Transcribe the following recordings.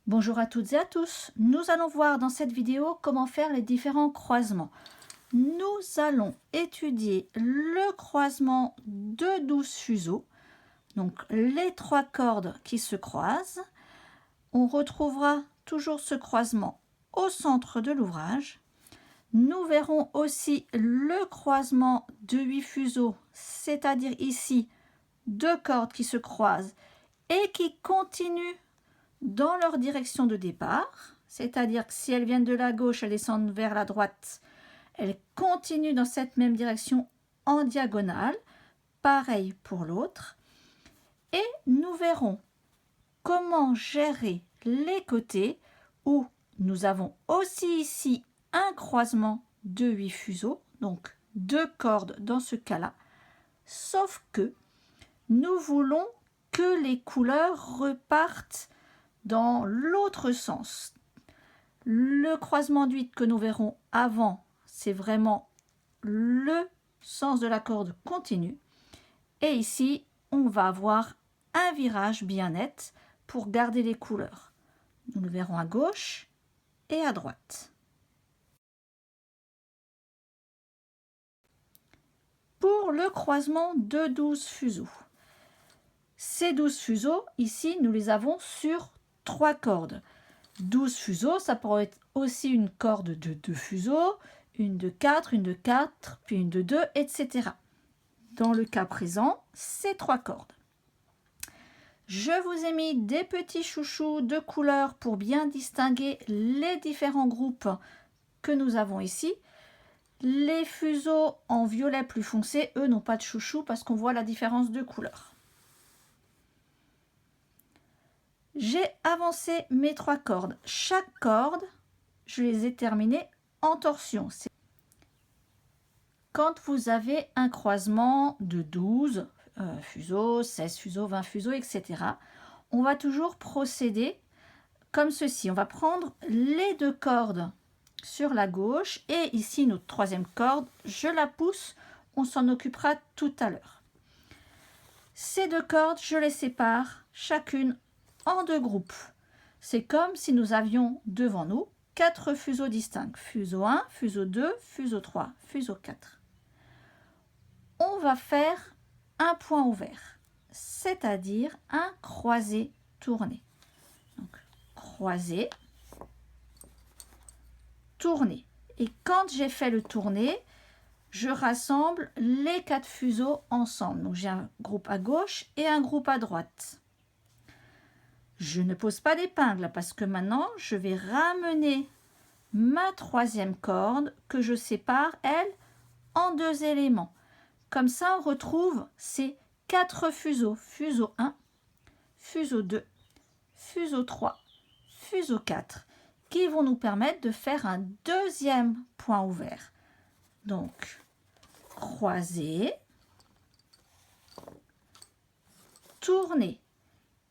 Bonjour à toutes et à tous, nous allons voir dans cette vidéo comment faire les différents croisements. Nous allons étudier le croisement de 12 fuseaux, donc les 3 cordes qui se croisent. On retrouvera toujours ce croisement au centre de l'ouvrage. Nous verrons aussi le croisement de 8 fuseaux, c'est-à-dire ici 2 cordes qui se croisent et qui continuent dans leur direction de départ, c'est-à-dire que si elles viennent de la gauche, elles descendent vers la droite, elles continuent dans cette même direction en diagonale, pareil pour l'autre. Et nous verrons comment gérer les côtés où nous avons aussi ici un croisement de 8 fuseaux, donc 2 cordes dans ce cas-là, sauf que nous voulons que les couleurs repartent dans l'autre sens. Le croisement d'8 que nous verrons avant, c'est vraiment le sens de la corde continue. Et ici, on va avoir un virage bien net pour garder les couleurs. Nous le verrons à gauche et à droite. Pour le croisement de 12 fuseaux. Ces 12 fuseaux, ici, nous les avons sur 3 cordes. 12 fuseaux, ça pourrait être aussi une corde de 2 fuseaux, une de 4, une de 4, puis une de 2, etc. Dans le cas présent, c'est 3 cordes. Je vous ai mis des petits chouchous de couleurs pour bien distinguer les différents groupes que nous avons ici. Les fuseaux en violet plus foncé, eux, n'ont pas de chouchou parce qu'on voit la différence de couleur. J'ai avancé mes 3 cordes. Chaque corde, je les ai terminées en torsion. Quand vous avez un croisement de 12 fuseaux, 16 fuseaux, 20 fuseaux, etc., on va toujours procéder comme ceci. On va prendre les 2 cordes sur la gauche et ici notre 3e corde, je la pousse, on s'en occupera tout à l'heure. Ces 2 cordes, je les sépare chacune en 2 groupes. C'est comme si nous avions devant nous 4 fuseaux distincts. Fuseau 1, fuseau 2, fuseau 3, fuseau 4. On va faire un point ouvert, c'est-à-dire un croisé tourné. Donc, croisé, tourné. Et quand j'ai fait le tourné, je rassemble les 4 fuseaux ensemble. Donc, j'ai un groupe à gauche et un groupe à droite. Je ne pose pas d'épingle parce que maintenant, je vais ramener ma 3e corde que je sépare, elle, en 2 éléments. Comme ça, on retrouve ces 4 fuseaux. Fuseau 1, fuseau 2, fuseau 3, fuseau 4, qui vont nous permettre de faire un 2e point ouvert. Donc, croiser, tourner.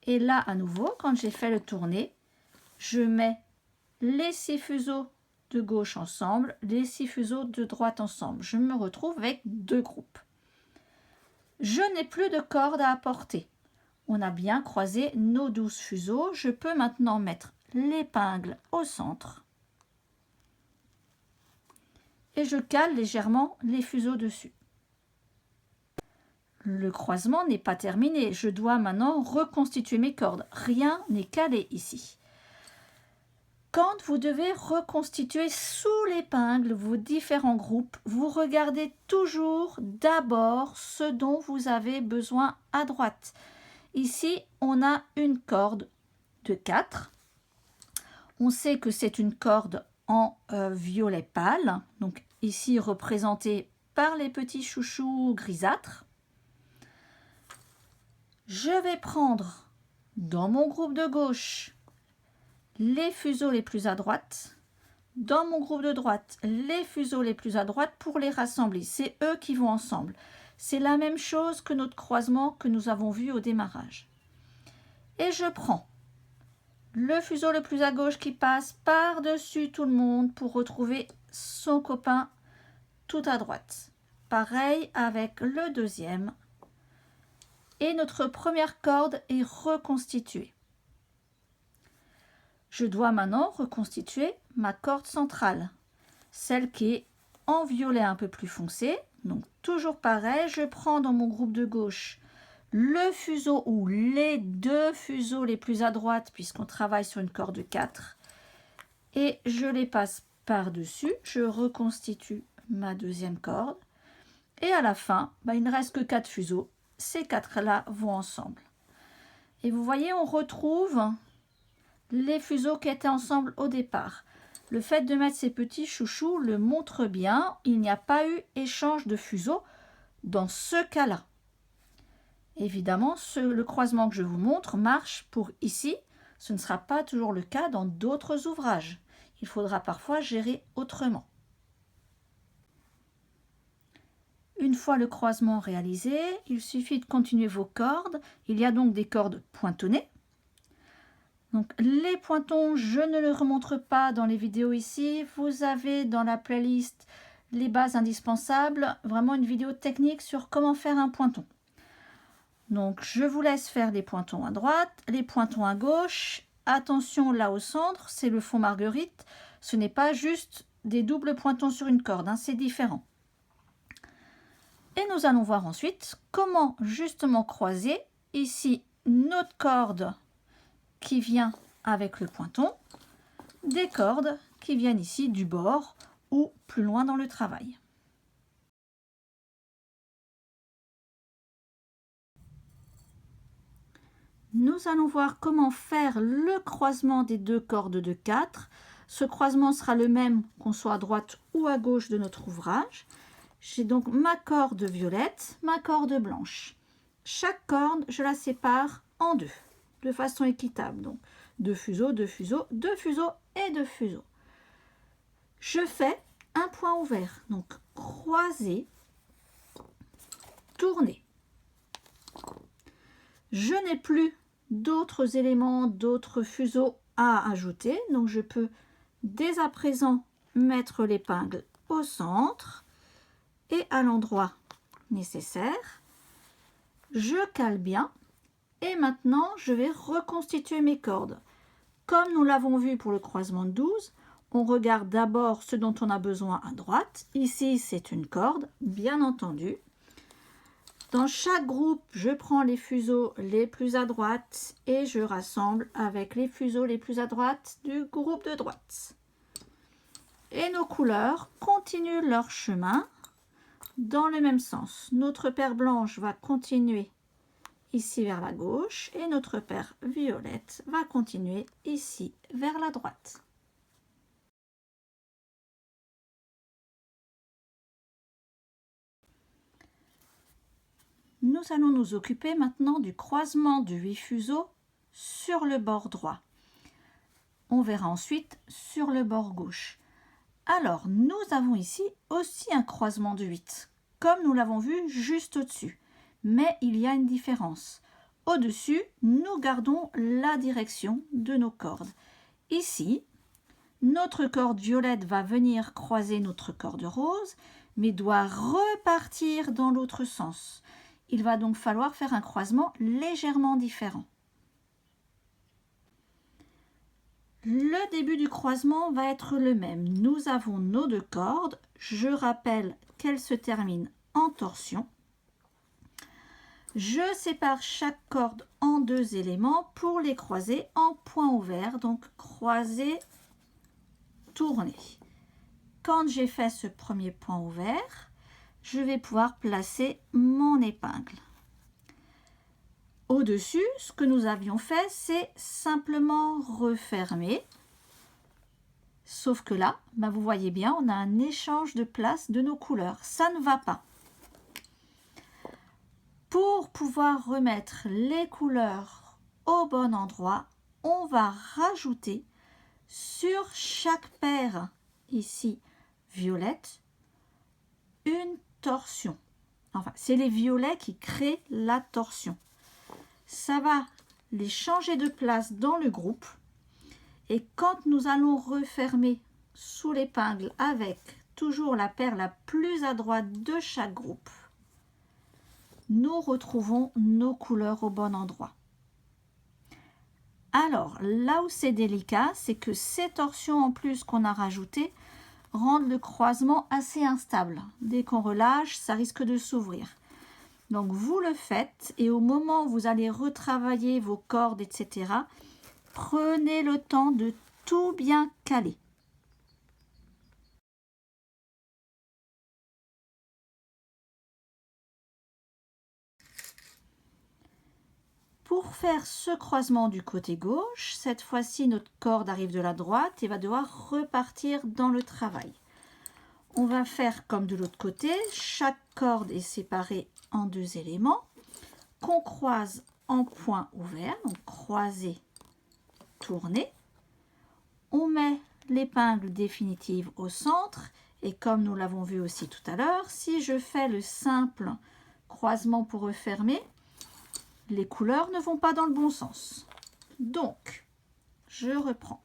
Et là, à nouveau, quand j'ai fait le tourné, je mets les 6 fuseaux de gauche ensemble, les 6 fuseaux de droite ensemble. Je me retrouve avec 2 groupes. Je n'ai plus de corde à apporter. On a bien croisé nos 12 fuseaux. Je peux maintenant mettre l'épingle au centre. Et je cale légèrement les fuseaux dessus. Le croisement n'est pas terminé. Je dois maintenant reconstituer mes cordes. Rien n'est calé ici. Quand vous devez reconstituer sous l'épingle vos différents groupes, vous regardez toujours d'abord ce dont vous avez besoin à droite. Ici, on a une corde de 4. On sait que c'est une corde en violet pâle, donc ici représentée par les petits chouchous grisâtres. Je vais prendre dans mon groupe de gauche les fuseaux les plus à droite, dans mon groupe de droite les fuseaux les plus à droite pour les rassembler. C'est eux qui vont ensemble. C'est la même chose que notre croisement que nous avons vu au démarrage. Et je prends le fuseau le plus à gauche qui passe par-dessus tout le monde pour retrouver son copain tout à droite. Pareil avec le 2e. Et notre première corde est reconstituée. Je dois maintenant reconstituer ma corde centrale, celle qui est en violet un peu plus foncé. Donc toujours pareil, je prends dans mon groupe de gauche le fuseau ou les deux fuseaux les plus à droite puisqu'on travaille sur une corde 4 et je les passe par-dessus, je reconstitue ma deuxième corde et à la fin, il ne reste que 4 fuseaux, ces 4 là vont ensemble. Et vous voyez, on retrouve les fuseaux qui étaient ensemble au départ. Le fait de mettre ces petits chouchous le montre bien, il n'y a pas eu échange de fuseaux dans ce cas-là. Évidemment, le croisement que je vous montre marche pour ici. Ce ne sera pas toujours le cas dans d'autres ouvrages. Il faudra parfois gérer autrement. Une fois le croisement réalisé, il suffit de continuer vos cordes. Il y a donc des cordes pointonnées. Donc les pointons, je ne les remontre pas dans les vidéos ici. Vous avez dans la playlist les bases indispensables, vraiment une vidéo technique sur comment faire un pointon. Donc je vous laisse faire les pointons à droite, les pointons à gauche. Attention là au centre, c'est le fond marguerite. Ce n'est pas juste des doubles pointons sur une corde, hein, c'est différent. Et nous allons voir ensuite comment justement croiser ici notre corde qui vient avec le pointon, des cordes qui viennent ici du bord ou plus loin dans le travail. Nous allons voir comment faire le croisement des deux cordes de 4. Ce croisement sera le même qu'on soit à droite ou à gauche de notre ouvrage. J'ai donc ma corde violette, ma corde blanche. Chaque corde, je la sépare en deux, de façon équitable. Donc, 2 fuseaux, 2 fuseaux, 2 fuseaux et 2 fuseaux. Je fais un point ouvert, donc croiser, tourner. Je n'ai plus d'autres éléments, d'autres fuseaux à ajouter, donc je peux dès à présent mettre l'épingle au centre et à l'endroit nécessaire. Je cale bien et maintenant je vais reconstituer mes cordes. Comme nous l'avons vu pour le croisement de 12, on regarde d'abord ce dont on a besoin à droite. Ici, c'est une corde, bien entendu. Dans chaque groupe, je prends les fuseaux les plus à droite et je rassemble avec les fuseaux les plus à droite du groupe de droite. Et nos couleurs continuent leur chemin dans le même sens. Notre paire blanche va continuer ici vers la gauche et notre paire violette va continuer ici vers la droite. Nous allons nous occuper maintenant du croisement de 8 fuseaux sur le bord droit. On verra ensuite sur le bord gauche. Alors, nous avons ici aussi un croisement de 8, comme nous l'avons vu juste au-dessus. Mais il y a une différence. Au-dessus, nous gardons la direction de nos cordes. Ici, notre corde violette va venir croiser notre corde rose, mais doit repartir dans l'autre sens. Il va donc falloir faire un croisement légèrement différent. Le début du croisement va être le même. Nous avons nos deux cordes. Je rappelle qu'elles se terminent en torsion. Je sépare chaque corde en 2 éléments pour les croiser en point ouvert. Donc croiser, tourner. Quand j'ai fait ce premier point ouvert, je vais pouvoir placer mon épingle. Au-dessus, ce que nous avions fait, c'est simplement refermer. Sauf que là, vous voyez bien, on a un échange de place de nos couleurs. Ça ne va pas. Pour pouvoir remettre les couleurs au bon endroit, on va rajouter sur chaque paire, ici, violette, une torsion. Enfin, c'est les violets qui créent la torsion. Ça va les changer de place dans le groupe. Et quand nous allons refermer sous l'épingle avec toujours la paire la plus à droite de chaque groupe, nous retrouvons nos couleurs au bon endroit. Alors, là où c'est délicat, c'est que ces torsions en plus qu'on a rajoutées rendent le croisement assez instable. Dès qu'on relâche, ça risque de s'ouvrir. Donc, vous le faites et au moment où vous allez retravailler vos cordes, etc., prenez le temps de tout bien caler. Pour faire ce croisement du côté gauche, cette fois-ci notre corde arrive de la droite et va devoir repartir dans le travail. On va faire comme de l'autre côté, chaque corde est séparée en 2 éléments qu'on croise en point ouvert, donc croiser, tourner. On met l'épingle définitive au centre et comme nous l'avons vu aussi tout à l'heure, si je fais le simple croisement pour refermer, les couleurs ne vont pas dans le bon sens. Donc, je reprends.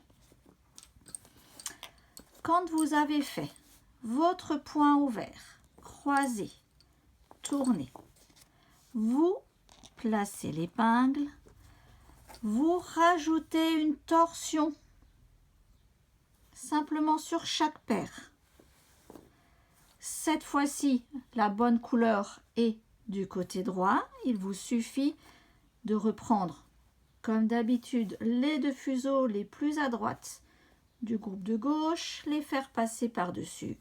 Quand vous avez fait votre point ouvert, croisé, tourné, vous placez l'épingle, vous rajoutez une torsion simplement sur chaque paire. Cette fois-ci, la bonne couleur est du côté droit. Il vous suffit de reprendre, comme d'habitude, les 2 fuseaux les plus à droite du groupe de gauche, les faire passer par-dessus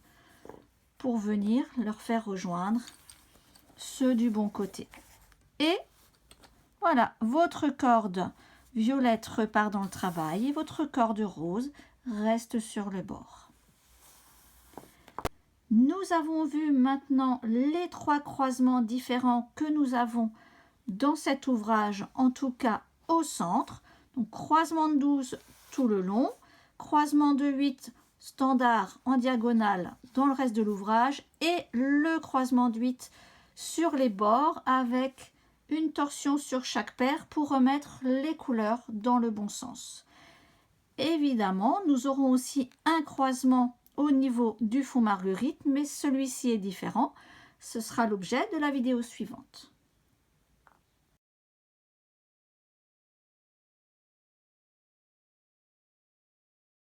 pour venir leur faire rejoindre ceux du bon côté. Et voilà, votre corde violette repart dans le travail et votre corde rose reste sur le bord. Nous avons vu maintenant les 3 croisements différents que nous avons dans cet ouvrage, en tout cas au centre. Donc croisement de 12 tout le long, croisement de 8 standard en diagonale dans le reste de l'ouvrage et le croisement de 8 sur les bords avec une torsion sur chaque paire pour remettre les couleurs dans le bon sens. Évidemment, nous aurons aussi un croisement au niveau du fond marguerite, mais celui-ci est différent. Ce sera l'objet de la vidéo suivante.